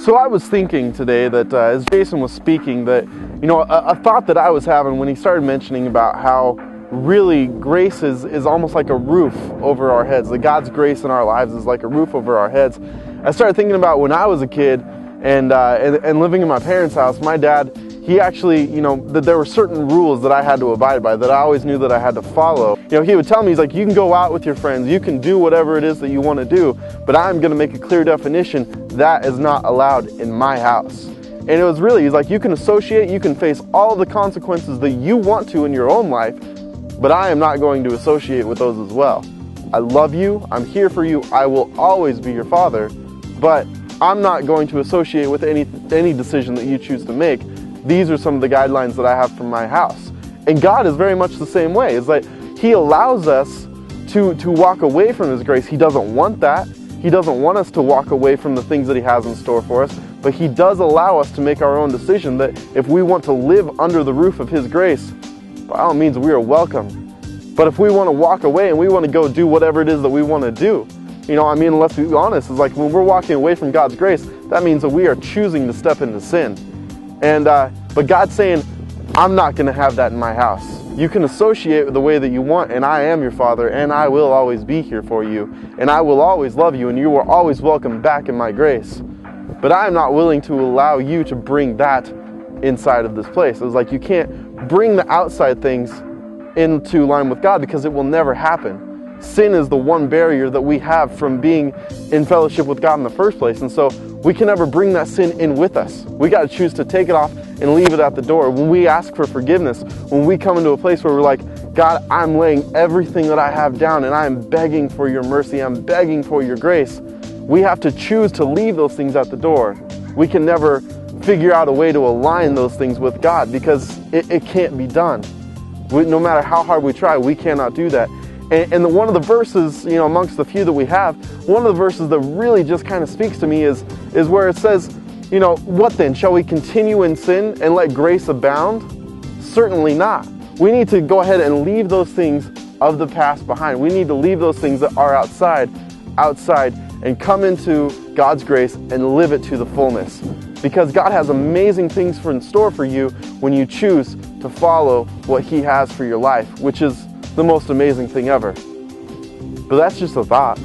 So I was thinking today that as Jason was speaking that, a thought that I was having when he started mentioning about how really grace is almost like a roof over our heads. That God's grace in our lives is like a roof over our heads. I started thinking about when I was a kid and living in my parents' house. My dad, he actually, that there were certain rules that I had to abide by, that I always knew that I had to follow. He would tell me, he's like, you can go out with your friends, you can do whatever it is that you want to do, but I'm going to make a clear definition, that is not allowed in my house. And it was really, he's like, you can associate, you can face all the consequences that you want to in your own life, but I am not going to associate with those as well. I love you, I'm here for you, I will always be your father, but I'm not going to associate with any decision that you choose to make. These are some of the guidelines that I have from my house. And God is very much the same way. It's like He allows us to walk away from His grace. He doesn't want that. He doesn't want us to walk away from the things that He has in store for us, but He does allow us to make our own decision that if we want to live under the roof of His grace, by all means we are welcome. But if we want to walk away and we want to go do whatever it is that we want to do, let's be honest, it's like when we're walking away from God's grace, that means that we are choosing to step into sin. But God's saying, I'm not going to have that in my house. You can associate the way that you want, and I am your father, and I will always be here for you, and I will always love you, and you are always welcome back in my grace. But I am not willing to allow you to bring that inside of this place. It was like you can't bring the outside things into line with God because it will never happen. Sin is the one barrier that we have from being in fellowship with God in the first place, and so we can never bring that sin in with us. We got to choose to take it off and leave it at the door. When we ask for forgiveness, when we come into a place where we're like, God, I'm laying everything that I have down and I'm begging for your mercy, I'm begging for your grace, we have to choose to leave those things at the door. We can never figure out a way to align those things with God because it can't be done. No matter how hard we try, we cannot do that. And one of the verses, amongst the few that we have, one of the verses that really just kind of speaks to me is where it says, what then? Shall we continue in sin and let grace abound? Certainly not. We need to go ahead and leave those things of the past behind. We need to leave those things that are outside, and come into God's grace and live it to the fullness. Because God has amazing things in store for you when you choose to follow what He has for your life, which is the most amazing thing ever. But that's just a thought.